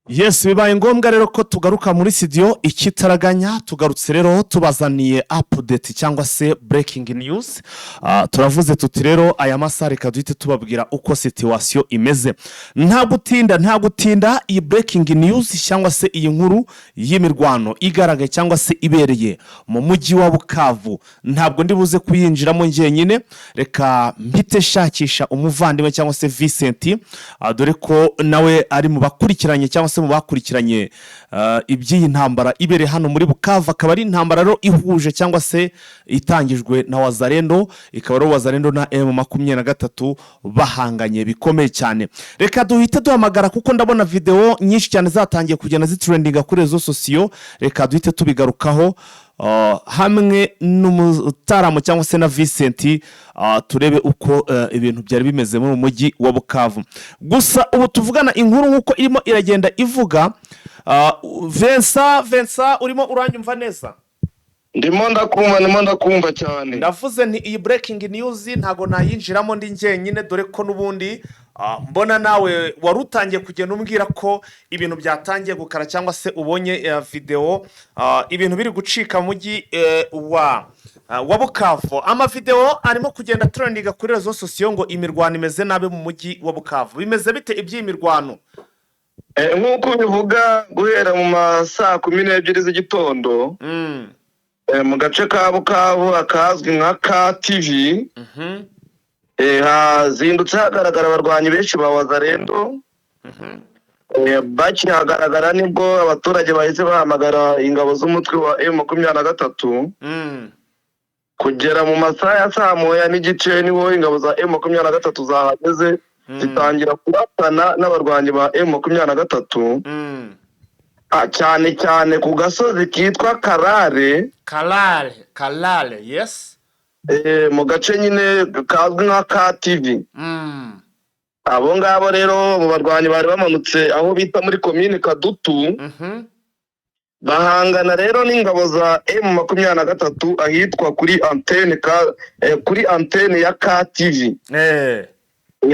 Yes, bibaye ngombwa rero ko tugaruka muri studio ikitaraganya tugarutse rero tubazaniye update cyangwa se breaking news. Turavuze tuti rero aya masaha reka duhite tubabwira uko situation imeze. Nta gutinda iyi breaking news cyangwa se iyi nkuru y'imirwano igaragaye cyangwa se ibereye mu mujyi wa Bukavu. Ntabwo ndibuze kuyinjiramo njyenyine, reka mpite shakisha umuvandimwe cyangwa se Vincent, dore ko nawe ari mu bakurikiranye cyangwa mu bakurikiranye iby'iyi ntambara ibere hano muri Bukavu. Akaba ari intambara rero ihuje cyangwa se itangijwe na Wazalendo, ikaba ari Wazalendo na M23 bahanganye bikomeye cyane. Reka duhite duhamagara kuko ndabona video nyinshi cyane zatangiye kugenda zitrendinga kuri rezo sosiyo. Reka duhite tubigarukaho hamwe n'umutaramo cyangwa se na Vincent, turebe uko ibintu byari bimeze mu mujyi wa Bukavu. Gusa ubu tuvugana inkuru nkuko irimo iragenda ivuga. Vincent urimo uranyumva neza? Ndimo ndakumva cyane. Ndavuze nti iyi breaking news ntago nayinjiramo ndi njyenyine, dore ko nubundi mbona nawe warutangiye kugenda umbwira ko ibintu byatangiye gukara cyangwa se ubonye video ibintu biri gucika mu mujyi wa Bukavu. Ama video arimo kugenda trendinga kuri rezo sosiyo ngo imirwano imeze nabe mu mujyi wa Bukavu. Bimeze bite iby'imirwano? Nkuko bivuga guhera mu masaa 12 z'igitondo mu gace ka Bukavu akazwi nka KTV, hazindutse hagaragara abarwanyi benshi ba Wazalendo. Bakihagaragara nibwo abaturage bahise bahamagara ingabo z'umutwe wa M23. Kugera mu masaha ya saa moya n'igice niho ingabo za M23 zahageze zitangira kuratana n'abarwanyi ba M23. Cyane ku gasozi kitwa Kalale, yes. Mu gace nyine kazwi nka KTV. Abo ngabo rero mu barwanyi bari bamanutse aho bita muri commune Kadutu. Bahangana rero n'ingabo za M23 ahitwa kuri antene ya KTV.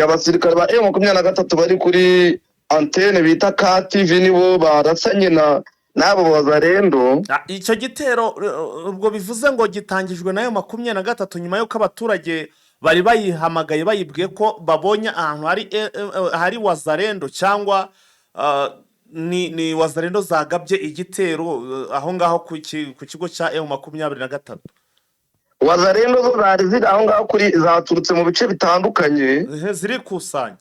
Abasirikare ba M23 bari kuri antene bita KTV nibo barasanye n'abo Wazalendo. Icyo gitero ubwo bivuze ngo gitangijwe na M23 nyuma yuko abaturage bari bayihamagaye bayibwiye ko babonye ahantu hari Wazalendo, cyangwa ni Wazalendo zagabye igitero aho ngaho ku kigo cya M23? Wazalendo zari aho ngaho kuri zaturutse mu bice bitandukanye, zirikusanya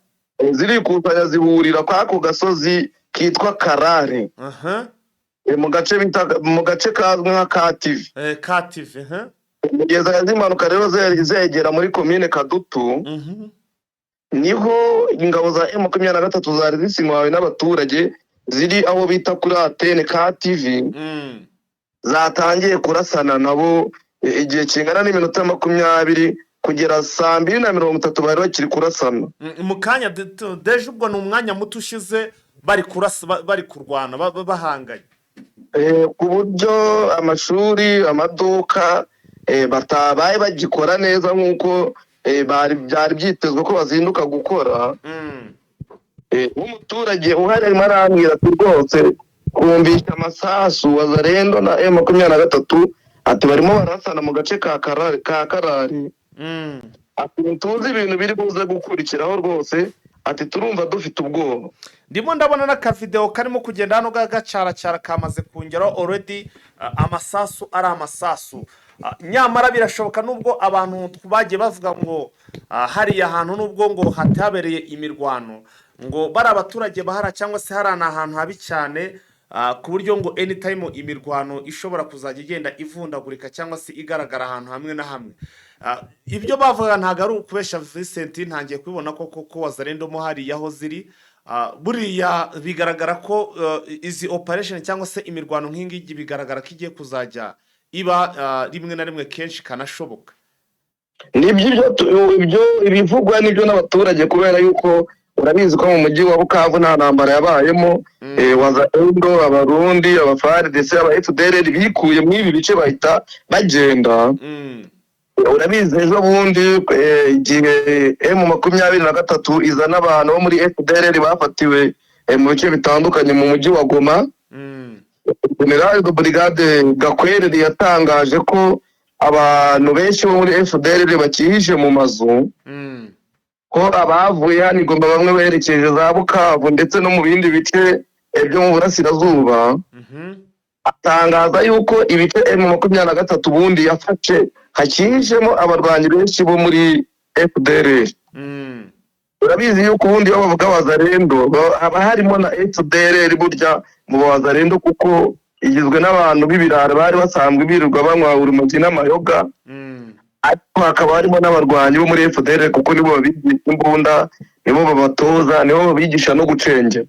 zihurira kwa ako gasozi kitwa Kalale. Mu gace kazwi nka KTV. Kugeza zimanuka rero zegera muri commune Kadutu, niho ingabo za M23 zari zisinywawe n'abaturage ziri aho bita kuri antene KTV. Zatangiye kurasana nabo igihe kingana n'iminota 20 kugera saa 2:30 bari bakiri kurasana. Mu kanya deje ubwo n'umwanya muto ushize bari kurwana bahanganye. Ku buryo amashuri, amaduka batabaye bagikora neza nkuko byari byitezwe ko bazinduka gukora. Umuturage uhari arimo arambwira ati rwose kumvisha amasasu Wazalendo na M23 ati barimo barasana mu gace ka Kalale. Ati tuzi ibintu biri buze gukurikiraho rwose, ati turumva dufite ubwoba. Ndimo ndabona n'aka video karimo kugenda hano gacara kamaze kongeraho already amasasu ari amasasu. Nyamara birashoboka nubwo abantu bagiye bavuga ngo hari ahantu nubwo ngo hatabereye imirwano ngo bari abaturage bahara cyangwa se hari ahantu habi cyane, ku buryo ngo anytime imirwano ishobora kuzajya igenda ivundagurika cyangwa se igaragara ahantu hamwe na hamwe. Ibyo bavuga ntago ari ukubesha Vincent, ntangiye kubibona ko Wazalendo mo hari yaho ziri. Buriya bigaragara ko izi operation cyangwa se imirwano nk'ingi bigaragara ko igiye kuzajya iba rimwe na rimwe kenshi kanashoboka. Ibyo ibivugwa nibyo n'abaturage, kubera yuko urabizi ko mu mujyi wa Bukavu nta ntambara yabayemo. Wazalendo, Abarundi, Abafari ndetse aba FDLR bikuye muri ibi bice bahita bagenda. urabizi ejo bundi igihe M23 izana abantu bo muri FDLR bafatiwe mu bice bitandukanye mu mujyi wa Goma. General de Brigade Gakwerere yatangaje ko abantu benshi bo muri FDLR bakihishe mu mazu, ko abavuye hano i Goma bamwe berekeje za Bukavu ndetse no mu bindi bice byo mu burasirazuba. Atangaza yuko ibice M23 ubundi yafashe hakihishemo abarwanyi benshi bo muri FDLR. Urabizi yuko ubundi iyo bavuga Wazalendo haba harimo na FDLR burya mu Wazalendo, kuko igizwe n'abantu b'ibirara bari basanzwe birirwa banywa urumogi n'amayoga, ariko hakaba harimo n'abarwanyi bo muri FDLR kuko nibo babigisha imbunda, nibo babatoza, nibo babigisha no gucengera.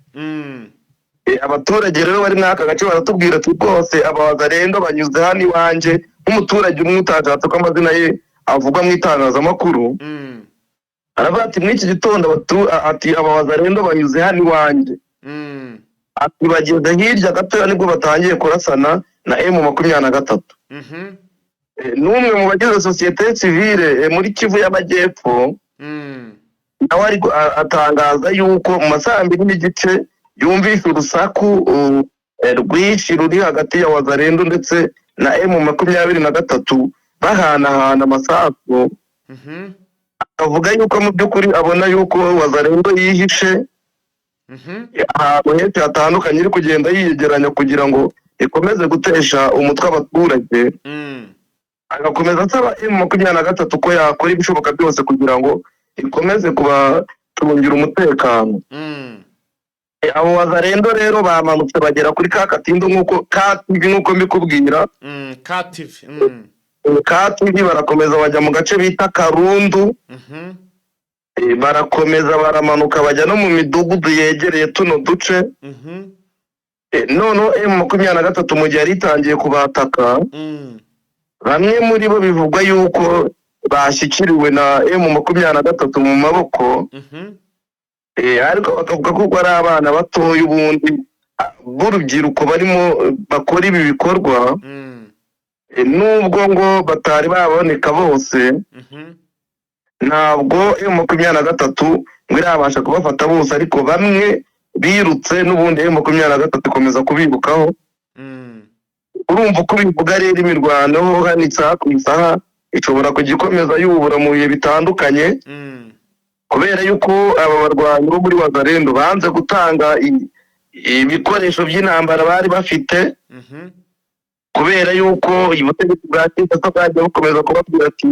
Abaturage rero bari muri aka gace baratubwira ati rwose Wazalendo banyuze hano iwanje, nk'umuturage umwe utashatse ko amazina ye avuga mu itangazamakuru. Aravuga ati muri iki gitondo ati Wazalendo banyuze hano iwanje, ati bageze hirya gatoya nibwo batangiye kurasana na M23. N'umwe mu bagize sosiyete civile muri Kivu y'Amajyepfo nawe ari atangaza yuko mu masaha 2 n'igice yumvise urusaku rwinshi ruri hagati ya Wazalendo ndetse na M23 bahanahana amasasu. Avuga yuko mu by'ukuri abona yuko Wazalendo yihishe ahantu henshi hatandukanye, iri kugenda yiyegeranya kugira ngo ikomeze gutesha umutwe abaturage. Agakomeza asaba M23 ko yakora ibishoboka byose kugira ngo ikomeze kubatungira umutekano. Abo Wazalendo rero bamanutse bagera kuri Katindo nk'uko mbikubwira. Kativi barakomeza bajya mu gace bita Karundu. Barakomeza baramanuka bajya no mu midugudu yegereye tuno duce. None M23 mu gihe yari itangiye kubataka, bamwe muri bo bivugwa yuko bashyikiriwe na M23 mu maboko. Ariko bakavuga ko ari abana batoya ubundi b'urubyiruko barimo bakora ibi bikorwa. Nubwo ngo batari baboneka bose, ntabwo M23 ngo irabasha kubafata bose, ariko bamwe birutse n'ubundi M23 ikomeza kubibukaho. Urumva uko bivuga rero imirwano hano isaha ku isaha ishobora kugikomeza yubura mu bihe bitandukanye, kubera yuko aba barwanyi bo muri Wazalendo banze gutanga ibikoresho by'intambara bari bafite, kubera yuko ubutegetsi bwa Kinshasa bwagiye bukomeza kubabwira ati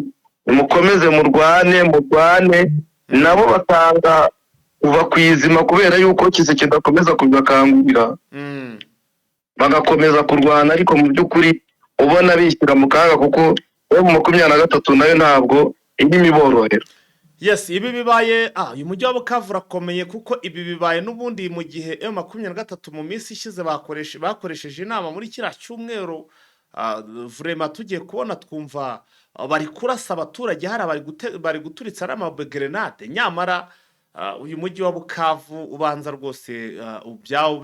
mukomeze murwane. Nabo batanga kuva ku izima kubera yuko Kiseke kidakomeza kubakangurira, bagakomeza kurwana, ariko mu by'ukuri ubona bishyira mu kaga kuko M23 nayo ntabwo irimo iborohera. Yes, ibi bibaye uyu mujyi wa Bukavu urakomeye, kuko ibi bibaye n'ubundi mu gihe M23 mu minsi ishize bakoresheje inama muri kiriya cyumweru. Vraiment tugiye kubona twumva bari kurasa abaturage, hari bari guturitsa n'amagrenade. Nyamara uyu mujyi wa Bukavu ubanza rwose byawo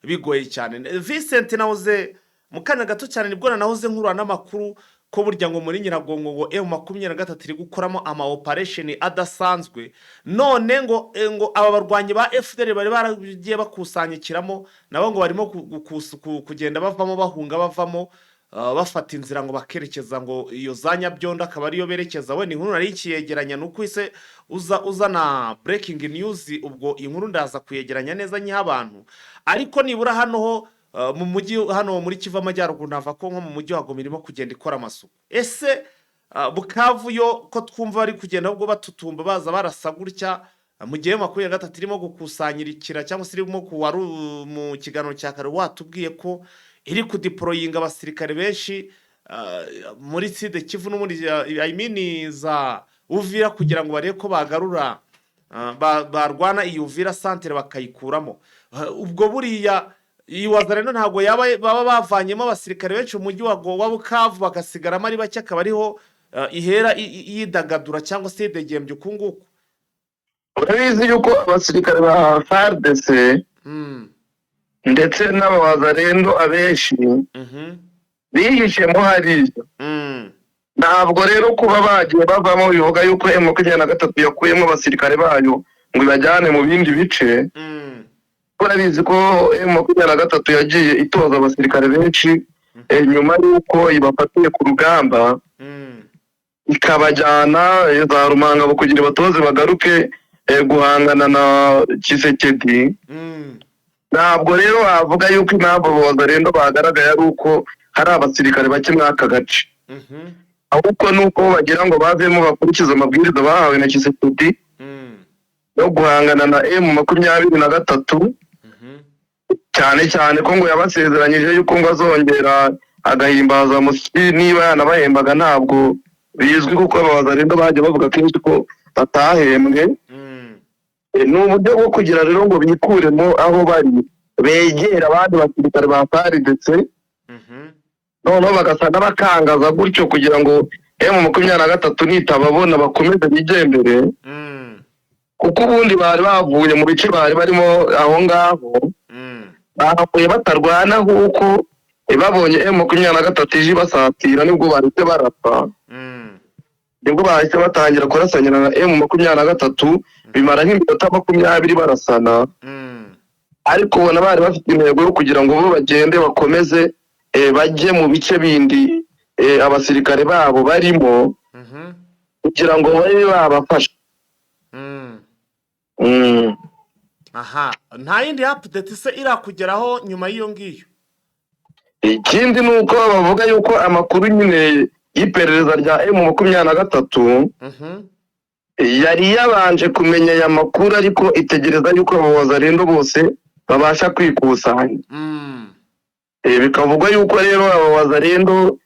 bigoye cyane. Vincent nahoze mu kanya gato cyane nibwo nahoze nkura n'amakuru ko burya ngo muri Nyiragongo ngo M23 iri gukoramo ama operation adasanzwe. None ngo aba barwanyi ba FDL bari baragiye bakusanyikiramo, nabo ngo barimo kugenda bavamo bahunga bavamo bafata inzira ngo bakerekeza ngo iyo za Nyabyondo akaba ariyo berekeza. We ni inkuru nari ikiyegeranya nuko ise uzana breaking news, ubwo inkuru ndaza kuyegeranya neza nyiha abantu. Ariko nibura hano ho mu mujyi hano muri Kivu Amajyaruguru nava ko nko mu mujyi wa Goma irimo kugenda ikora amasuku. Ese Bukavu yo ko twumva bari kugenda ubwo batutumba baza barasa gutya, mu gihe M23 irimo gukusanyirikira cyangwa se irimo kuwaru mu kiganiro cya kare watubwiye ko iri kudeployinga abasirikare benshi muri Sud Kivu n'ubundi za Uvira kugira ngo barebe ko bagarura barwana iyo Uvira centre bakayikuramo. Ubwo buriya iyi Wazalendo ntabwo baba bavanyemo abasirikare benshi mu mujyi wa Bukavu bagasigaramo ari bake, akaba ariho ihera yidagadura cyangwa se yidegembye ukunguku. Urabizi yuko abasirikare ba FARDC ndetse n'Abawazalendo abenshi bihishemo hariya. ntabwo rero kuba bagiye bavamo bivuga yuko M23 yakuyemo abasirikare bayo ngo ibajyane mu bindi bice. Urabizi ko M23 yagiye itoza abasirikare benshi nyuma y'uko ibafatiye ku rugamba ikabajyana za Rumangabo kugira batoze bagaruke guhangana na Tshisekedi. Ntabwo rero wavuga yuko impamvu Wazalendo bagaragaye ari uko hari abasirikare bake muri aka gace, ahubwo nuko bagira ngo bavemo bakurikiza amabwiriza bahawe na Tshisekedi no guhangana na M23, cyane cyane ko ngo yabasezeranyije yuko ngo azongera agahimbaza musi niba yanabahembaga ntabwo bizwi kuko Wazalendo baje bavuga kenshi ko batahembwe. Ni uburyo bwo kugira rero ngo bikuremo aho bari begera abandi basirikare ba FARDC noneho bagasanga bakangaza gutyo kugira ngo M23 nitababona bakomeze bijembere, kuko ubundi bari bavuye mu bice bari barimo aho ngaho bahavuye batarwana kuko babonye M23 ije basatira nibwo barite barapfa, nibwo bahise batangira kurasanyana na M23 bimara nk'iminota 20 barasana. Ariko ubona bari bafite intego yo kugira ngo bo bagende bakomeze bajye mu bice bindi abasirikare babo barimo kugira ngo babe babafasha. Aha, nta yindi update se irakugeraho nyuma y'iyo ngiyo? Ikindi nuko bavuga yuko amakuru nyine y'iperereza rya M23 yari yabanje kumenya aya makuru, ariko itegereza yuko Wazalendo bose babasha kwikusanya. Bikavugwa yuko rero Wazalendo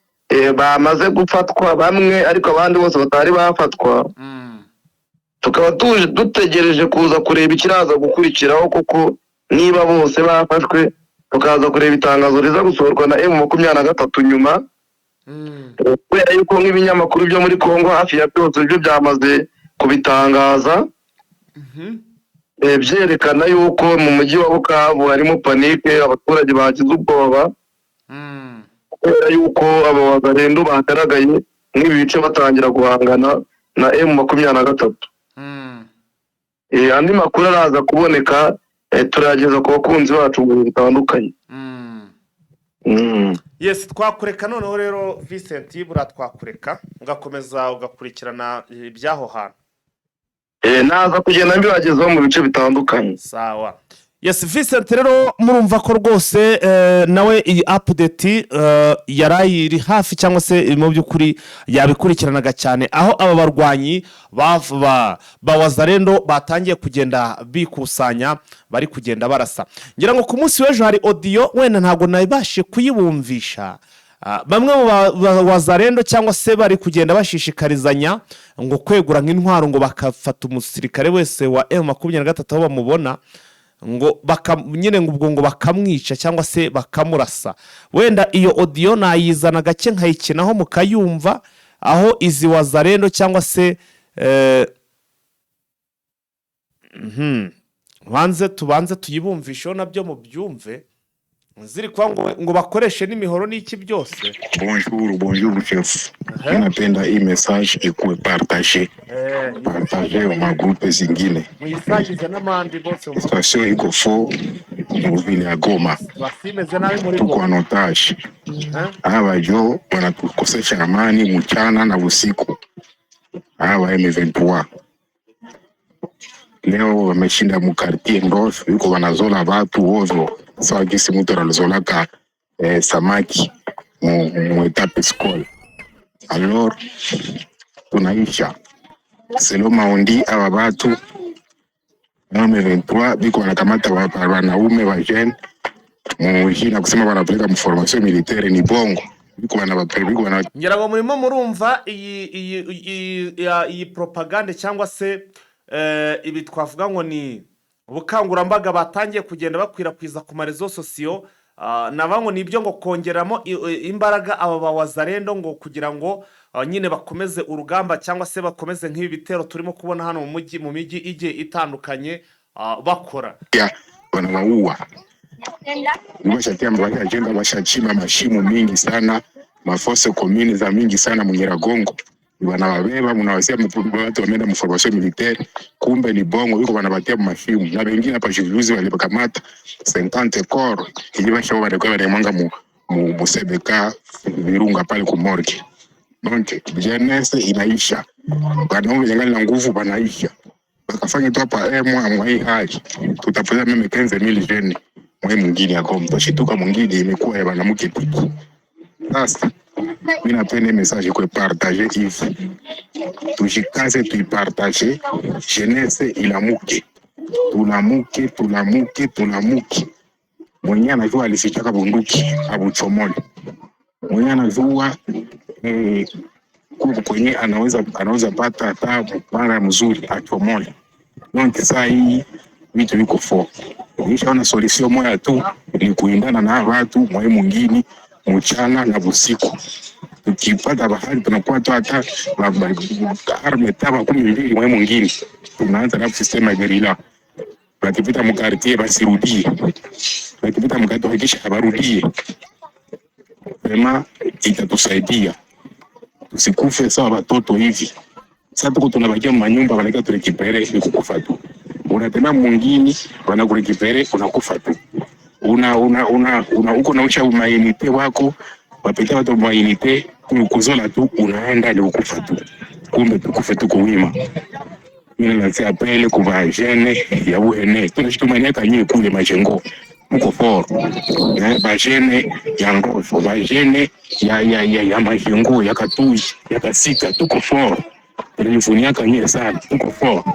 bamaze gufatwa bamwe, ariko abandi bose batari bafatwa. Tukaba dutegereje kuza kureba ikiraza gukurikiraho, kuko niba bose bafashwe tukaza kureba itangazo riza gusohorwa na M23 nyuma. Kubera yuko nk'ibinyamakuru byo muri Kongo hafi ya byose byo byamaze kubitangaza, byerekana yuko mu mujyi wa Bukavu harimo panike, abaturage bagize ubwoba kubera yuko Wazalendo bagaragaye nk'ibi bice batangira guhangana na M23. Andi makuru araza kuboneka, turageza ku bakunzi bacu mu bitandukanye. Yes, twakureka noneho rero Vincent bura twakureka ugakomeza ugakurikirana ibyaho hantu. Naza kugenda mbibagezaho mu bice bitandukanye. Sawa. Yes, Vincent rero murumva ko rwose nawe iyi update yarayiri hafi cyangwa se mu byukuri yabikurikiranaga cyane, aho aba barwanyi ba Wazalendo batangiye kugenda bikusanya, bari kugenda barasa. Ngira ngo ku munsi w'ejo hari audio wenda ntago nabashe kuyibumvisha, bamwe mu Wazalendo cyangwa se bari kugenda bashishikarizanya ngo kwegura nk'intwaro ngo bakafata umusirikare wese wa M23 aho bamubona ngo nyine ngo bakamwica cyangwa se bakamurasa. Wenda iyo audio nayizana gake nkayikinaho mukayumva, aho izi Wazalendo cyangwa se tubanze tuyibumvisho nabyo mu byumve ziri kwa ngo bakoreshe n'imihoro n'iki byose. Bonjour chef. Napenda hii message ikuwe partager mu groupe zingine. Muyisangize n'amandi bose mu station iko fo mu vile ya Goma. Basimeze nabi muri Goma. Tuko anotage. Abajo wanatukosesha amani mchana na usiku. Hawa M23. Leo wameshinda mu quartier Ndof, yuko wanazola watu ovyo. Sawa gisi mtu anazolaka samaki mu etape school. Alors tunaisha selo maundi aba watu na M23 biko wanakamata wanaume wa jeune mujina kusema wanapeleka mu formation militaire ni bongo. Biko wanabapeleka ngira ngo murimo murumva iyi propaganda cyangwa se ibi twavuga ngo ni ubukangurambaga batangiye kugenda bakwirakwiza ku marezo sosiyo. Nabango nibyo ngo kongeramo imbaraga aba Wazalendo ngo kugira ngo nyine bakomeze urugamba cyangwa se bakomeze nk'ibi bitero turimo kubona hano mu mujyi ije itandukanye bakora. Wanawaua. Nimeshatia mbaya agenda washachimba mashimo mingi sana mafose commune za mingi sana Munyiragongo wanawabeba mnawazia watu wameenda mformation militaire, kumbe ni bongo yuko wanabatia mashimu na wengine hapa juzi walikamata 50 corps ili basha walikuwa wanamanga mu sebeka Virunga pale ku morgue. Donc jeunesse inaisha, wanaume yangali na nguvu wanaisha, wakafanya tu hapa mwa hii hali tutapoteza meme 15000 jeunes mwa mwingine yako mtashituka mwingine imekuwa ya wanamke tiki. Sasa mimi napenda message kwa partager hivi, tujikaze tuipartager, jeunesse ilamuke, tunamuke. Mwenye anajua alisichaka bunduki abuchomole, mwenye anajua kwenye anaweza pata hata mara mzuri achomole. Donc saa hii vitu viko fo, nishaona solution moja tu ni kuindana na watu mwa mwingine mchana na usiku. Tukipata bahari tunakuwa tu hata arme taba 12 mwa mwingine, tunaanza na system ya guerrilla. Bakipita mkartie basirudie, bakipita mkato hakisha barudie. Sema itatusaidia tusikufe sawa watoto hivi. Sasa tuko tunabakia manyumba wanaika turekipere ni kukufa tu. Unatembea mwingine wanakurekipere unakufa tu. Uko nausha umainite wako wapita watu umainite kuzola tu unaenda ni kukufa tu. Kumbe tukufe tu kuwima. Mimi naanza pele kuva jeune ya uene. Tunashitumania kanye kule majengo. Mko fort. Ba jeune ya ngozo, ba jeune ya majengo ya Katui, ya Kasika tuko fort. Tulifunia kanye sana tuko fort.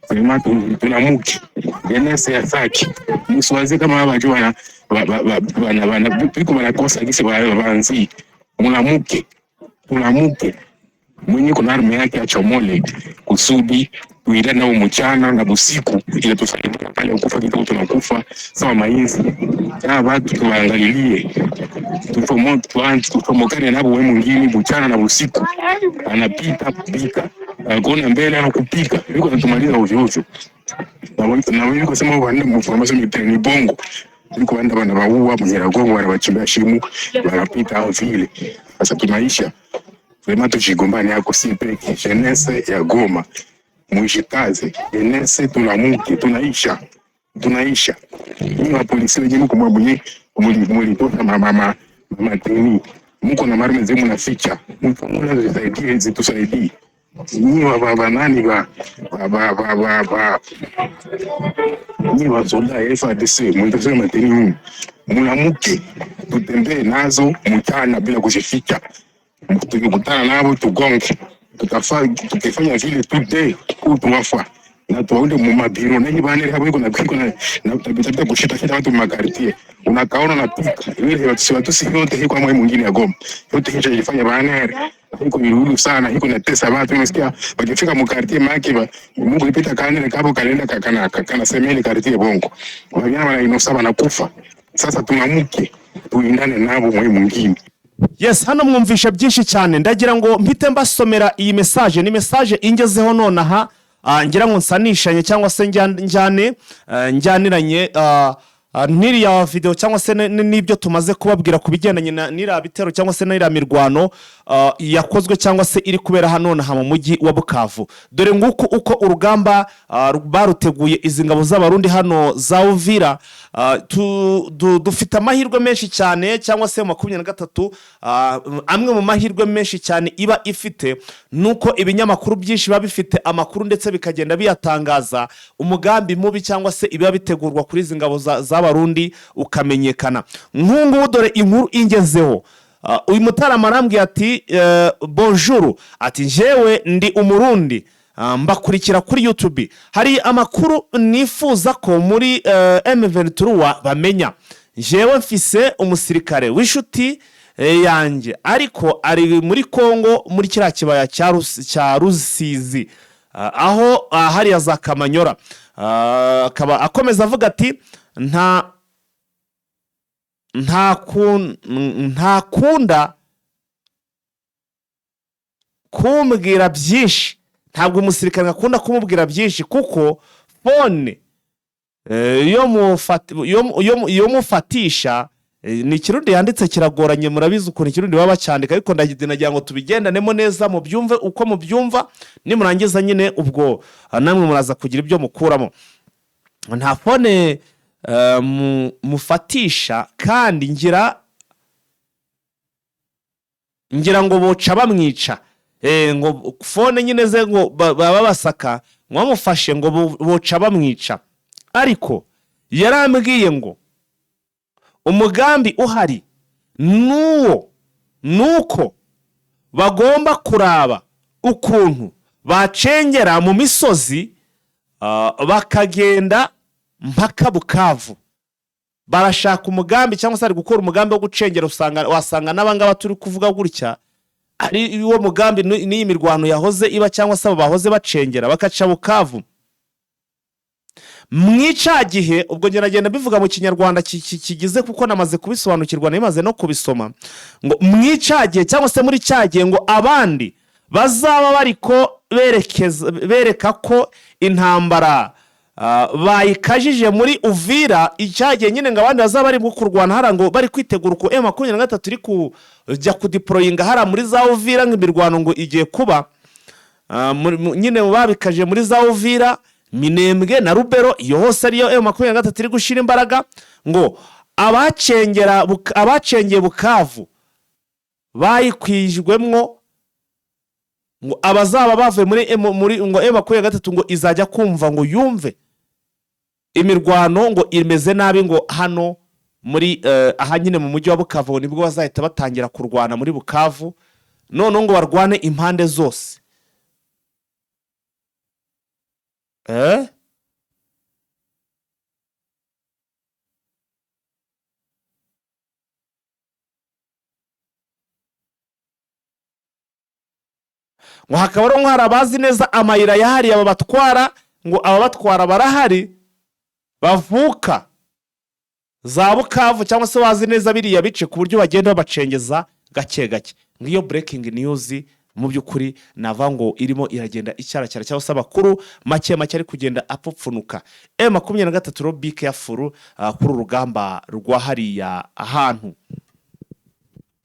Sema tunamuki. Jeunesse ya saki. Msiwaze kama wajua wanakosa kisi waanzi. Tunamuke. Mwenye kuna arme yake achomole kusudi tuendane nao mchana na usiku ili tusaidia pale ukufa kitu tunakufa sawa mainzi. Watu tuwaangalilie. Tufomokane nabo wewe mwingine mchana na usiku. Anapita kupika. Akona mbele anakupika. Yuko anatumaliza ovyo ovyo. Na wewe kusema wanda mformation militaire ni bongo. Yuko wanda wanawaua Munyiragongo wanawachimba shimu wanapita au vile. Sasa tunaisha. Vraiment tujigombani yako si peke jeunesse ya Goma mujikaze, jeunesse tunamuke tunaisha ni wa polisi wenyewe kumwambie mulitoka mama mateni mko na marme zenu naficha mko mnazisaidie zitusaidie ni wa baba nani ni wa soldat FARDC mtoto mateni mnamuke tutembee nazo mchana bila kujificha. Tukikutana nabo tugonge, tukifanya vile today kutuwafa na tuwaunde mu mabiro na hibane hapo iko na tabita kushita watu makartie unakaona na pika ile watu si yote hiko kama mwingine ya Goma yote hicho ilifanya bana hiko ni sana hiko na tesa watu unasikia wakifika mu kartie maki Mungu ipita kanene kapo kalenda kana semeni kartie bongo wanyama wana inosaba na kufa. Sasa tunamuke tuindane nabo mwingine. Yes, hano mwumvisha byinshi cyane ndagira ngo mpite mbasomera iyi message ni message ingezeho nonaha ngira ngo nsanishanye cyangwa se njyaniranye n'iriya video cyangwa se n'ibyo tumaze kubabwira kubigendanye n'iriya bitero cyangwa se n'iriya mirwano yakozwe cyangwa se iri kubera hano na mu mujyi wa Bukavu. Dore nguko uko urugamba baruteguye izi ngabo z'abarundi hano za Uvira. Dufite amahirwe menshi cyane cyangwa se 23 amwe mu mahirwe menshi cyane iba ifite nuko ibinyamakuru byinshi babifite amakuru ndetse bikagenda biyatangaza umugambi mubi cyangwa se iba bitegurwa kuri izi ngabo z'abarundi ukamenyekana. Nkungu dore inkuru ingezeho. Uyu Mutarama arambwiye ati bonjour ati jewe ndi umurundi mbakurikira kuri YouTube. Hari amakuru nifuza ko muri M23 bamenya. Jewe mfise umusirikare w'ishuti yanjye ariko ari muri Kongo muri kiriya kibaya cya Rusizi aho hari za Kamanyora. Akaba akomeza avuga ati nta kunda kumbwira byinshi, ntabwo umusirikare akunda kumubwira byinshi kuko phone yo mufatisha ni ikirundi yanditse kiragoranye, murabizi ukuntu ikirundi baba bacyandika, ariko ndagira ngo tubigendanemo neza mubyumve uko mubyumva, nimurangiza nyine ubwo namwe muraza kugira ibyo mukuramo. Nta fone mufatisha kandi ngira ngo boca bamwica, ngo fone nyine ze ngo baba basaka mwamufashe ngo boca bamwica. Ariko yarambwiye ngo umugambi uhari nuko bagomba kuraba ukuntu bacengera mu misozi bakagenda mpaka Bukavu. Barashaka umugambi cyangwa se ari gukora umugambi wo gucengera, wasanga n'abangaba turi kuvuga gutya ari uwo mugambi n'iyi mirwano yahoze iba cyangwa se bahoze bacengera bakaca Bukavu. Mwica gihe ubwo ngeragenda bivuga mu kinyarwanda kigize kuko namaze kubisobanukirwa namaze no kubisoma, ngo mwica gihe cyangwa se muri cyagiye ngo abandi bazaba bariko bereka ko intambara bayikajije muri Uvira. Icyagiye nyine ngo abandi bazaba bari kurwana hara ngo bari kwitegura ko M23 iri kujya kudeployinga hara muri za Uvira, nk'imirwano ngo igiye kuba nyine babikaje muri za Uvira, Minembwe na Rubero. Iyo hose ariyo M23 iri gushira imbaraga, ngo abacengeye Bukavu bayikwijwemwo, ngo abazaba bavuye muri ngo M23 ngo izajya kumva ngo yumve imirwano ngo imeze nabi, ngo hano muri aha nyine mu mujyi wa Bukavu nibwo bazahita batangira kurwana muri Bukavu, none ngo barwane impande zose. Ngo hakaba ari hari abazi neza amayira yahari ababatwara, ngo ababatwara barahari bavuka za Bukavu cyangwa se bazi neza biriya bice ku buryo bagenda babacengeza gake gake. Ngiyo breaking news mu byukuri nava ngo irimo iragenda icyaracyara cyangwa se abakuru make ari kugenda apfupfunuka. M23 ro be careful kuri urugamba rwa hariya ahantu.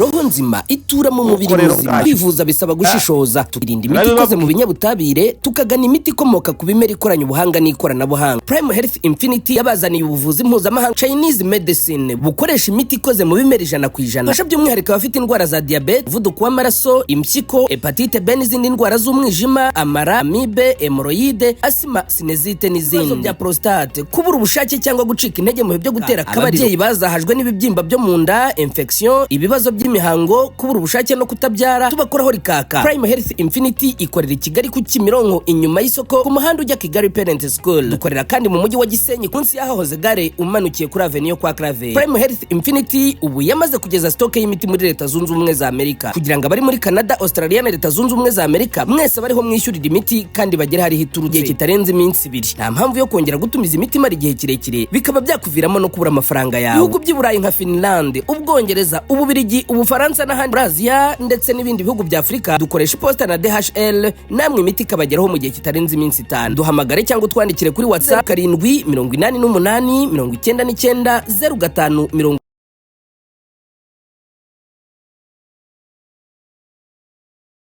Roho nzima itura mu mubiri muzima. Kwivuza bisaba gushishoza, tukirinda imiti ikoze mu binyabutabire, tukagana imiti ikomoka ku bimera ikoranye ubuhanga n'ikoranabuhanga. Prime Health Infinity yabazaniye ubuvuzi mpuzamahanga Chinese medicine bukoresha imiti ikoze mu bimera 100%. Fasha by'umwihariko abafite indwara za diabete, umuvuduko w'amaraso, impyiko, hepatite B n'izindi ndwara z'umwijima, amara, amibe, hemorrhoide, asima, sinezite n'izindi. Bya prostate, kubura ubushake cyangwa gucika intege mu byo gutera akabariro. Ababyeyi bazahajwe n'ibibyimba byo mu nda, infection, ibibazo mihango, kubura ubushake no kutabyara, tubakoraho rikaka. Prime Health Infinity ikorera i Kigali ku Kimironko inyuma y'isoko ku muhanda ujya Kigali Parent School. Dukorera kandi mu mujyi wa Gisenyi kunsi yahahoze gare umanukiye kuri Avenue kwa Clave. Prime Health Infinity ubu yamaze kugeza stock y'imiti muri Leta Zunze Ubumwe za Amerika, kugira ngo abari muri Canada, Australia na Leta Zunze Ubumwe za Amerika mwese bariho mwishyurira imiti kandi bagera hari hiturutse kitarenze iminsi 2. Nta mpamvu yo kongera gutumiza imiti mari igihe kirekire bikaba byakuviramo no kubura amafaranga yawe. Ibihugu by'Iburayi nka Finland, Ubwongereza, Ububirigi, Ubufaransa n'ahandi Brazil ndetse n'ibindi bihugu bya Afrika dukoresha posta na DHL, namwe imiti kabageraho mu gihe kitarenze iminsi 5. Duhamagare cyangwa twandikire kuri WhatsApp 788999005.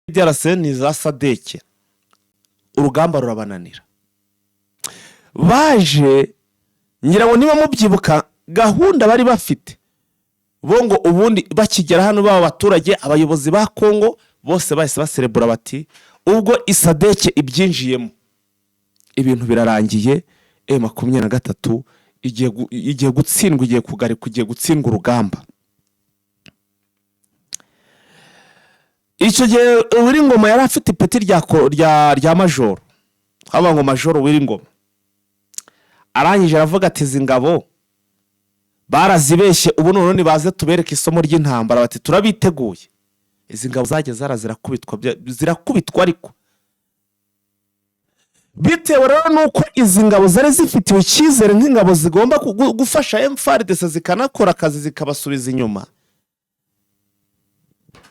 Diaraseni za Sadeke urugamba rurabananira, baje nyirawo niba mubyibuka gahunda bari bafite bo ngo ubundi bakigera hano baba abaturage abayobozi ba Kongo bose bahise baserebura bati ubwo Sadeke ibyinjiyemo ibintu birarangiye, M23 igiye gutsindwa, igiye gutsindwa urugamba. Icyo gihe Uwiringoma yari afite ipeti rya majoro, haba ngo majoro Uwiringoma arangije aravuga ati zingabo barazibeshye, ubu none baze tubereke isomo ry'intambara, bati turabiteguye. Izi ngabo zageze zirakubitwa ariko bitewe rero nuko izi ngabo zari zifitiwe icyizere nk'ingabo zigomba gufasha FARDC zikanakora akazi zikabasubiza inyuma,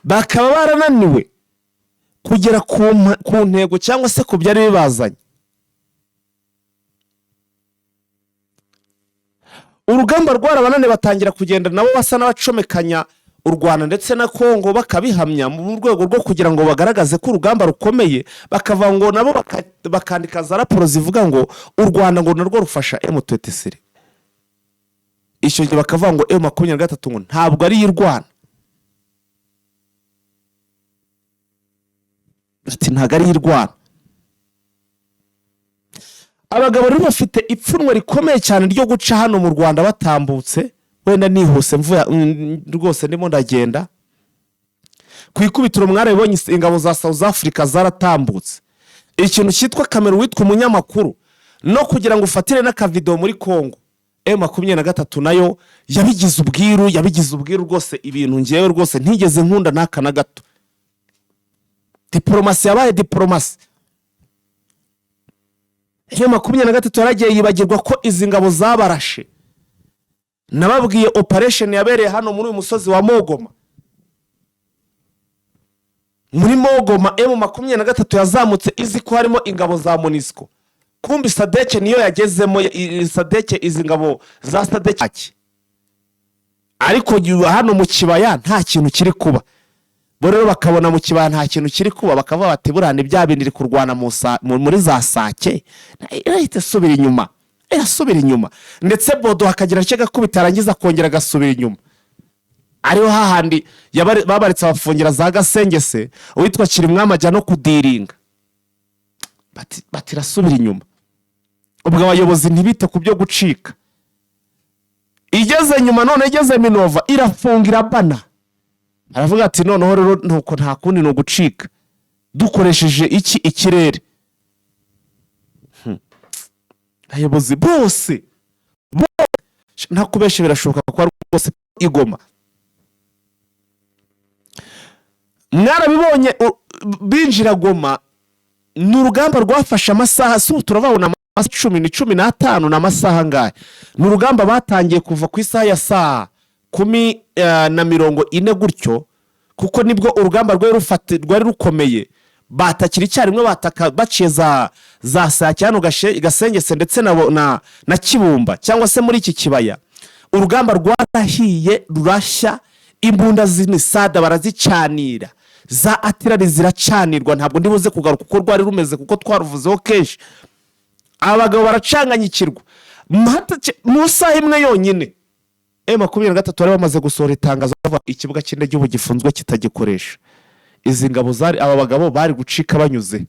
bakaba barananiwe kugera ku ntego cyangwa se ku byari bibazanye. urugamba rwarabanane batangira kugenda nabo basa n'abacomekanya u Rwanda ndetse na Kongo bakabihamya mu rwego rwo kugira ngo bagaragaze ko urugamba rukomeye, bakava ngo nabo bakandika za raporo zivuga ngo u Rwanda ngo narwo rufasha M23. Icyo gihe bakavuga ngo M23 ngo ntabwo ari y'Irwana, ati ntabwo ari y'Irwana. Abagabo rero bafite ipfunwe rikomeye cyane ryo guca hano mu Rwanda batambutse, wenda nihuse mvuya rwose ndimo ndagenda ku ikubitiro. Mwarabibonye ingabo za South Africa zaratambutse, ikintu cyitwa Cameroon witwa umunyamakuru no kugira ngo ufatire n'akavideo muri Kongo. M23 nayo yabigize ubwiru rwose, ibintu ngewe rwose ntigeze nkunda naka na gato. Diplomasi yabaye diplomasi. M23 yaragiye yibagirwa ko izi ngabo zabarashe. Nababwiye operation yabereye hano muri uyu musozi wa Mogoma. Muri Mogoma M23 yazamutse izi ko harimo ingabo za MONUSCO. Kumbi Sadeke niyo yagezemo, Sadeke izi ngabo za Sadeke. Ariko hano mu kibaya nta kintu kiri kuba. Bo rero bakabona mu kibaya nta kintu kiri kuba, bakavuga bati burane bya bindi iri kurwana muri za Sake. Irahita subira inyuma. Irasubira inyuma. Ndetse Bodo hakagira cyo gakubita arangiza kongera gasubira inyuma. Ariho hahandi babaritse abafungira za Gasengese, witwa Kirimwama ajya no kudiringa. Bati rasubira inyuma. Ubwo abayobozi ntibite ku byo gucika. Igeze nyuma none igeze Minova irafungira bana. Aravuga ati noneho rero nuko nta kundi no gucika. Dukoresheje iki ikirere. Abayobozi bose nta kubeshe birashoboka ko ari bose igoma. Mwarabibonye binjira Goma, ni urugamba rwafashe amasaha, turababona amasaha 10-15 n'amasaha ngahe. Ni urugamba batangiye kuva ku isaha ya saa 10:40 gutyo, kuko nibwo urugamba rwari rukomeye. Batakira icyarimwe bataka baciye za Sake hano Gasengese ndetse na Kibumba cyangwa se muri iki kibaya. Urugamba rwarahiye rurashya, imbunda z'imisada barazicanira, za atirari ziracanirwa. Ntabwo ndibuze kugaruka uko rwari rumeze kuko twaruvuzeho kenshi. Abagabo baracanganyikirwa mu saha imwe yonyine. M23 bari bamaze gusohora itangazo bavuga ikibuga cy'indege ubu gifunzwe kitagikoresha. Izi ngabo zari aba bagabo bari gucika banyuze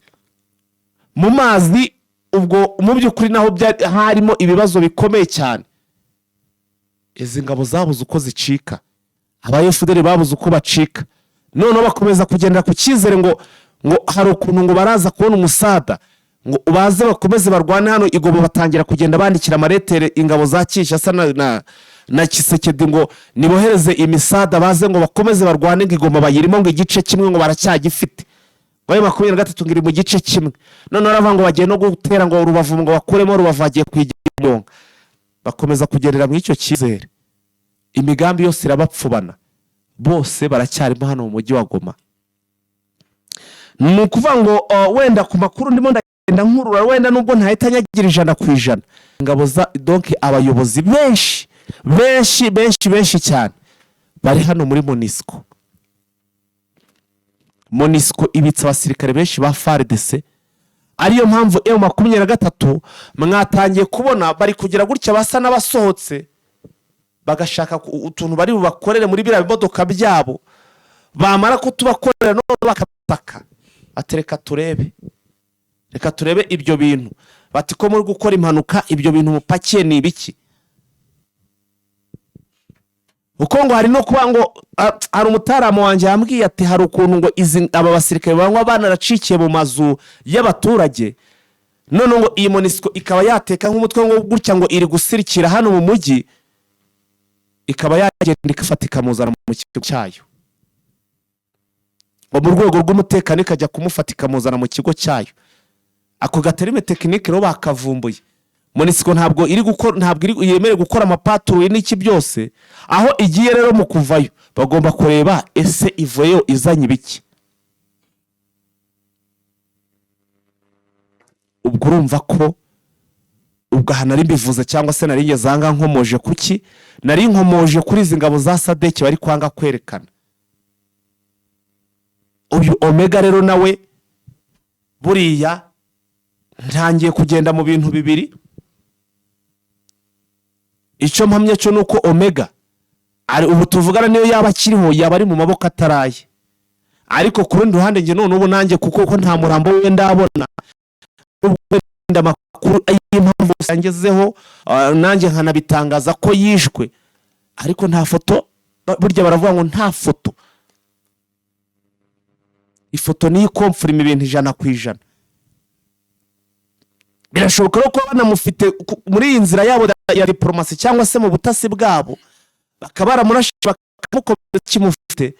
mu mazi. Ubwo mu by'ukuri naho harimo ibibazo bikomeye cyane. Izi ngabo zabuze uko zicika, aba FDL babuze uko bacika. None bakomeza kugendera ku cyizere ngo hari ukuntu ngo baraza kubona umusada ngo baze bakomeze barwane hano Igoma. Batangira kugenda bandikira amaretere ingabo za Kinshasa na Kisekedi ngo nibohereze imisada baze ngo bakomeze barwane Igoma. Bayirimo ngo igice kimwe ngo baracyagifite. Baye 23 ngiri mu gice kimwe. None arava ngo bagiye no gutera ngo Rubavu ngo bakuremo Rubavu agiye kwigira. Bakomeza kugerera mu icyo cyizere. Imigambi yose irabapfubana. Bose baracyarimo hano mu mujyi wa Goma. Ni ukuvuga ngo wenda ku makuru ndimo ndagenda nkurura, wenda nubwo ntahita nyagira 100%. Ingabo za donc abayobozi benshi cyane bari hano muri MONUSCO. MONUSCO ibitsa abasirikare benshi ba FARDC. Ariyo mpamvu M23 mwatangiye kubona bari kugira gutya basa n'abasohotse, bagashaka utuntu bari bubakorere muri bira bimodoka byabo. Bamara ko tubakorera no bakataka, atereka turebe, reka turebe ibyo bintu. Bati ko muri gukora impanuka ibyo bintu mupakiye ni ibiki? Uko ngo hari no kuba ngo hari umutaramo wanje yambwiye ati hari ukuntu ngo aba basirikare banywa banaracikiye mu mazu y'abaturage. None ngo iyi MONUSCO ikaba yateka nk'umutwe ngo gutya ngo iri gusirikira hano mu mujyi, ikaba yagenda ikafatika muzana mu kigo cyayo. Mu rwego rw'umutekano ikajya kumufatika muzana mu kigo cyayo. Ako gaterime tekinike ro bakavumbuye. MONUSCO ntabwo yemere gukora amapatrouille n'iki byose. Aho igiye rero mu kuvayo bagomba kureba ese ivuyeyo izanye ibiki. Ubwo urumva ko ubwo aha nari mbivuze cyangwa se nari ngezanga nkomoje kuki nari nkomoje kuri izi ngabo za Sadek bari kwanga kwerekana. Uyu Omega rero nawe buriya ntangiye kugenda mu bintu bibiri. Icyo mpamye cyo nuko Omega ari ubu tuvugana niyo yaba akiriho yaba ari mu maboko ataraye, ariko ku rundi ruhande nge none ubu nanjye kuko nta murambo we ndabona amakuru y'impamvu sangezeho nanjye nkanabitangaza ko yishwe, ariko nta foto. Burya baravuga ngo nta foto, ifoto ni confirm ibintu 100%. Birashoboka ko banamufite muri iyi nzira yabo ya diplomasi cyangwa se mu butasi bwabo, bakabara murashi bakamukomeza kimufite,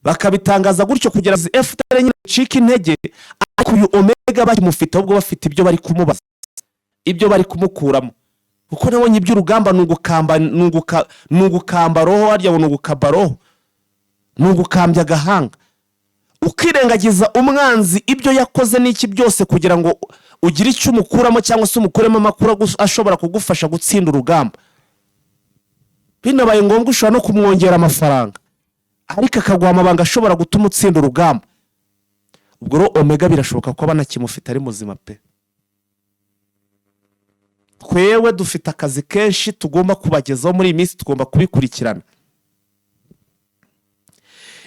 bakabitangaza gutyo kugira ngo FDL nyine cika intege. Ariko uyu Omega bakimufite ahubwo bafite ibyo bari kumubaza, ibyo bari kumukuramo, kuko nabonye iby'urugamba nugukamba roho, harya ngo nugukaba roho, nugukambya gahanga, ukirengagiza umwanzi ibyo yakoze n'iki byose kugira ngo ugira icyo umukuramo cyangwa se umukuremo amakuru ashobora kugufasha gutsinda urugamba. Binabaye ngombwa ushobora no kumwongera amafaranga, ariko akaguha amabanga ashobora gutuma utsinda urugamba. Ubwo ro Omega birashoboka ko banakimufite ari muzima pe. Twewe dufite akazi kenshi tugomba kubagezaho muri iyi minsi, tugomba kubikurikirana.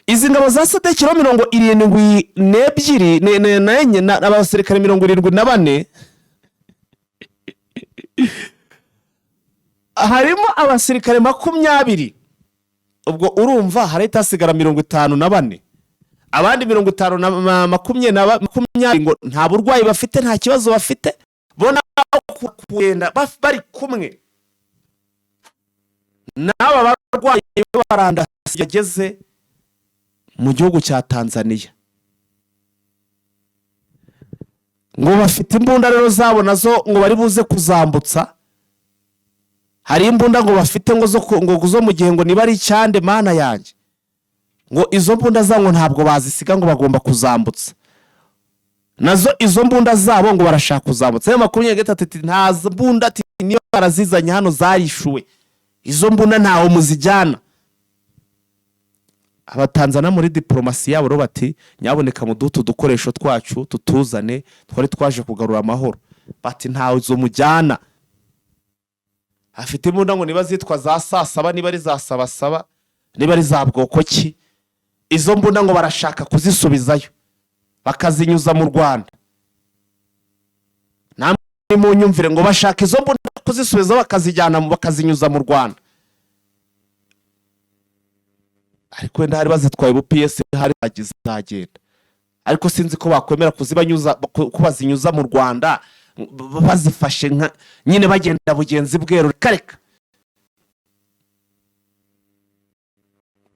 Izi ngabo za Sadek 72 n'abasirikare 74 harimo abasirikare 20. Ubwo urumva harahita hasigara 54, abandi 50 ngo nta burwayi bafite, nta kibazo bafite, bona kugenda bari kumwe n'aba barwayi baranda yageze mu gihugu cya Tanzania. Ngo bafite imbunda rero zabo nazo ngo bari buze kuzambutsa. Hari imbunda ngo bafite ngo zo mu gihe ngo niba ari cyande mana yanjye, ngo izo mbunda zabo ntabwo bazisiga, ngo bagomba kuzambutsa nazo izo mbunda zabo ngo barashaka kuzambutsa. Ayo 23 nta mbunda ati niyo barazizanye hano zarishuwe, izo mbunda ntaho muzijyana. Abatanzana muri diplomasi yabo bati nyaboneka mu dukoresho twacu tutuzane, twari twaje kugarura amahoro. Bati ntawe zo mujyana. Afite imbunda ngo niba zitwa za sasaba, niba ari za sabasaba, niba ari za bwoko ki, izo mbunda ngo barashaka kuzisubizayo bakazinyuza mu Rwanda. Namwe mu nyumvire ngo bashaka izo mbunda kuzisubiza bakazijyana bakazinyuza mu Rwanda. Ariko wenda hari bazitwaye bu PS hari bagize zagenda, ariko sinzi ko bakwemera kuzibanyuza kubazinyuza mu Rwanda bazifashe nka nyine bagenda bugenzi bwero kareka.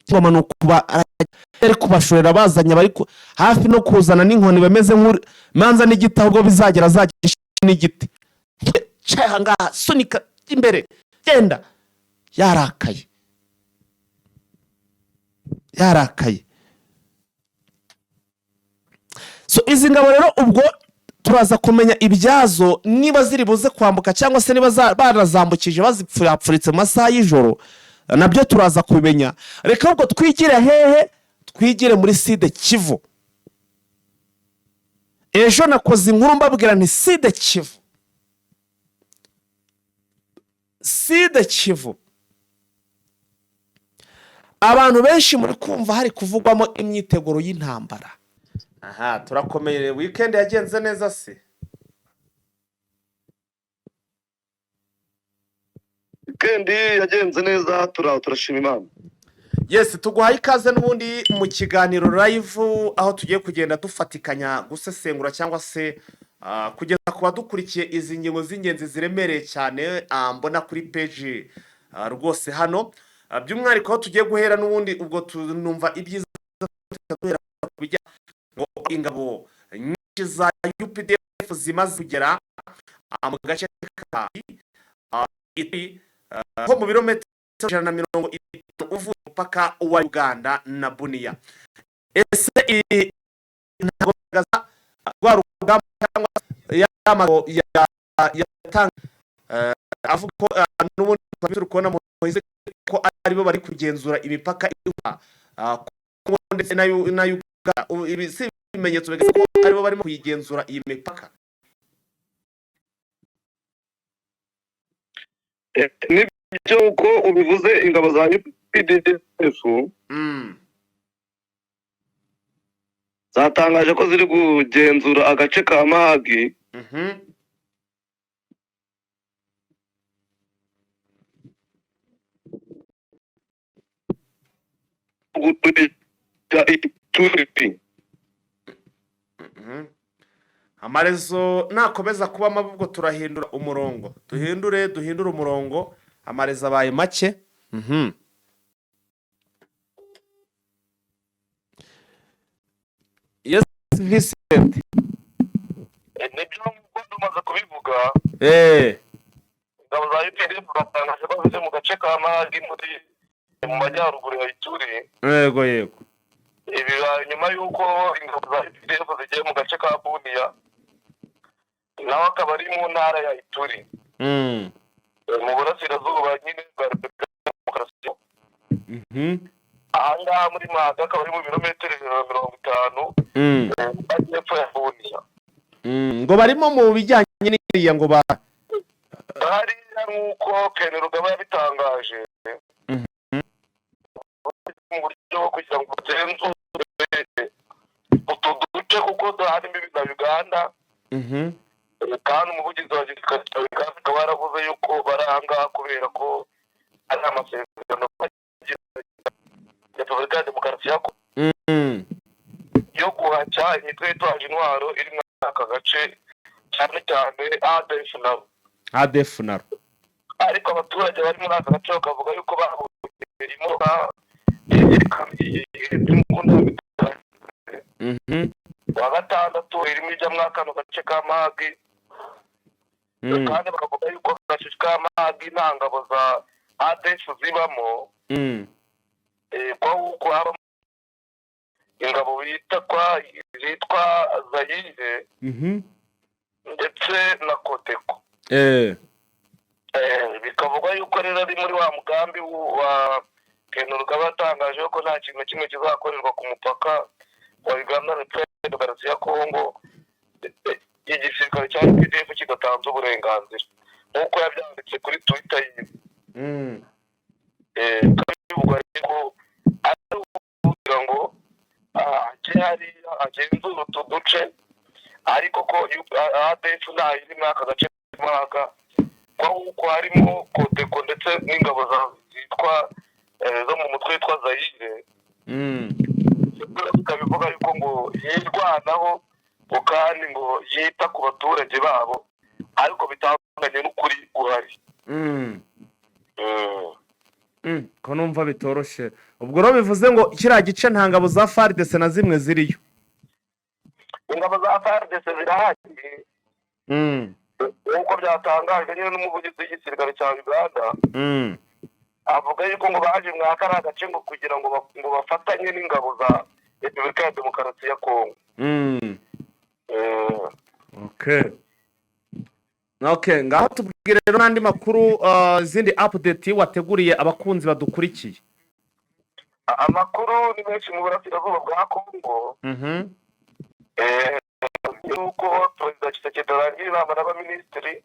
Tuma no kuba ari kubashorera bazanya bari hafi no kuzana n'inkoni bameze nk'uri manza n'igiti, ahubwo bizagera zagisha n'igiti cyaha ngaha sunika imbere genda. Yarakaye. So izi ngabo rero ubwo turaza kumenya ibyazo, niba ziri buze kwambuka cyangwa se niba barazambukije bazipfuritse mu masaha y'ijoro, nabyo turaza kubimenya. Reka ubwo twigire hehe? Twigire muri Sud Kivu. Ejo nakoze inkuru mbabwira nti Sud Kivu abantu benshi muri kumva hari kuvugwamo imyiteguro y'intambara. Aha turakomeye. Weekend yagenze neza se? Weekend yagenze neza, turashima Imana. Yes, tuguhaye ikaze n'ubundi mu kiganiro live, aho tugiye kugenda dufatikanya gusesengura cyangwa se kugeza ku badukurikiye izi ngingo z'ingenzi ziremereye cyane mbona kuri page rwose hano. By'umwihariko aho tugiye guhera n'ubundi ubwo tunumva ibyiza duhera kubijya ngo ingabo nyinshi za UPDF zimaze kugera mu gace ka ho mu birometero 150 uvuye mpaka wa Uganda na Bunia. Ese ntago gaza rwa rugamba cyangwa yamago yatanga avuga ko n'ubundi turi kubona mu Moise ko aribo bari kugenzura imipaka ndetse na Uganda. Ibi si ibimenyetso bigaragaza ko aribo barimo kuyigenzura iyi mipaka. Nibyo uko ubivuze, ingabo za UPDF zatangaje ko ziri kugenzura agace ka Mahagi. Amarezo nakomeza kuba amabwo turahindura umurongo, duhindure umurongo. Amarezo abaye make. Yes, Vincent. Nibyo tumaze kubivuga. Ingabo za UPDF zatangaje ko ziri mu gace ka Mahagi mu majyaruguru ya Ituri. Yego. Ibi nyuma y'uko ingabo za UPDF zigiye mu gace ka Bunia, naho akaba ari mu ntara ya Ituri, mu burasirazuba nyine bwa Repubulika ya Demokarasi. Ahangaha muri Mahagi akaba ari mu birometero 50 majyepfo ya Bunia. Ngo barimo mu bijyanye n'iriya ngo hariya nk'uko Ken Rugaba yabitangaje, mu buryo bwo kugira ngo bagenzure utu duce kuko harimo na Uganda. Kandi umuvugizi wa gisirikare cya Uganda akaba yaravuze yuko bari ahangaha kubera ko ari amasezerano ya Repubulika ya Demokarasi ya Kongo yo guhaca imitwe yitwaje intwaro iri muri aka gace, cyane cyane ADF naro. Ariko abaturage bari muri aka gace bakavuga yuko bahuye imodoka wa gatandatu irimo ijya muri kano gace ka Mahagi, kandi bakavuga yuko agace ka Mahagi nta ngabo za ADF zibamo, ko habamo ingabo zitwa Zaire ndetse na Codeco. Bikavuga yuko rero ari muri wa mugambi wa Ken Rugaba yatangaje ko nta kintu kimwe kizakorerwa ku mupaka wa Uganda na Repubulika ya Demokarasi ya Kongo igisirikare cya UPDF kidatanze uburenganzira, nk'uko yabyanditse kuri Twitter yiwe. Bivugwa ko ari ukugira ngo agenzura utu duce, ariko ko ADF ntayo iri muri aka gace k'Imahagi, ko harimo Codeco ndetse n'ingabo zitwa zo mu mutwe witwa Zaire. Bikabivuga yuko ngo yirwanaho kandi ngo yita ku baturage babo, ariko bitandukanye n'ukuri guhari. Ko numva bitoroshe. Ubwo rero bivuze ngo kiriya gice nta ngabo za FARDC na zimwe ziriyo. Ingabo za FARDC zirahari nk'uko byatangajwe nyine n'umuvugizi w'igisirikare cya Uganda. Avuga yuko ngo baje muri kariya gace ngo kugira ngo bafatanye n'ingabo za Repubulika ya Demokarasi ya Kongo. Ngaho tubwire rero n'andi makuru, izindi update wateguriye abakunzi badukurikiye. Amakuru ni menshi mu burasirazuba bwa Kongo. Yuko Perezida Tshisekedi arangira inama n'abaminisitiri,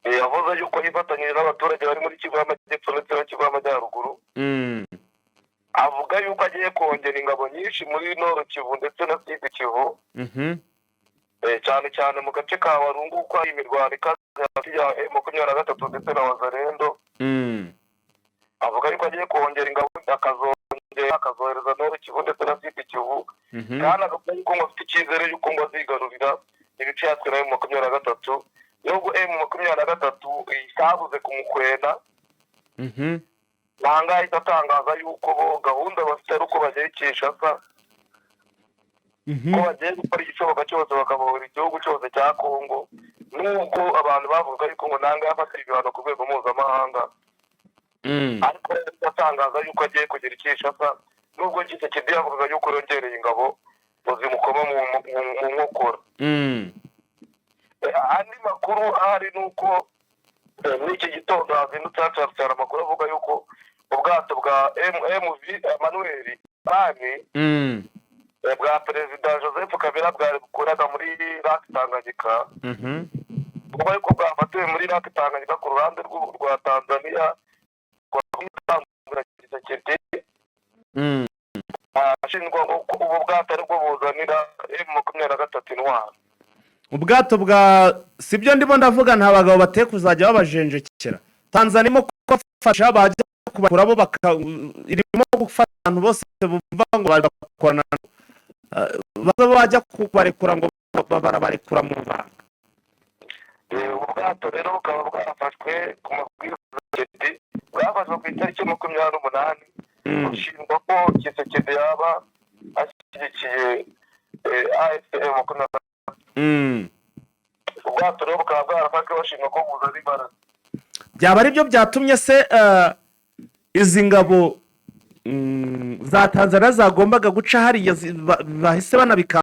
yavuze yuko yifatanyije n'abaturage bari muri Kivu y'Amajyepfo ndetse na Kivu y'Amajyaruguru. Avuga yuko agiye kongera ingabo nyinshi muri Nord Kivu ndetse na Sud Kivu, cyane cyane mu gace ka Walungu, kuko hari imirwano ikaze hagati ya M23 ndetse na Wazalendo. Avuga yuko agiye kongera ingabo, akazohereza Nord Kivu ndetse na Sud Kivu, kandi akavuga yuko ngo afite icyizere yuko ngo azigarurira ibice yatwe na M23, nubwo M23 itabuze kumukwena. Nanga itatangaza yuko bo gahunda bafite ari uko bagiye Kinshasa, ko bagiye gukora igishoboka cyose bakabohora igihugu cyose cya Kongo, nubwo abantu bavuga yuko ngo nanga yafata ibihano ku rwego mpuzamahanga. Ariko itatangaza yuko agiye kugera Kinshasa, nubwo Tshisekedi yavuga yuko yongereye ingabo ngo zimukoma mu nkokora. andi makuru ahari ni uko n'iki gitondo hazindutse hacacara amakuru avuga yuko ubwato bwa MV Emmanuel Bani bwa perezida Joseph Kabila bwakoraga muri Lake Tanganyika ubwo ariko bwafatiwe muri Lake Tanganyika ku ruhande rwa Tanzania ashinjwa ko ubu bwato aribwo buzanira M23 intwaro. ubwato bwa sibyo ndimo ndavuga nta bagabo bateye kuzajya babajenjekera. Tanzania mo kubafasha bajya kubakura bo irimo gufata abantu bose bumva ngo bakorana bajya kubarekura ngo barabarekura mu banga. Ubwato rero bukaba bwafashwe ku mabwiriza bwafashwe ku itariki 28 ushinjwa ko Kisekedi yaba ashyigikiye AFM ubwato rero bukaba bwarafashwe bashinjwa ko buzana imbaraga. Byaba ari byo byatumye se izi ngabo za Tanzania zagombaga guca hariya bahise banabika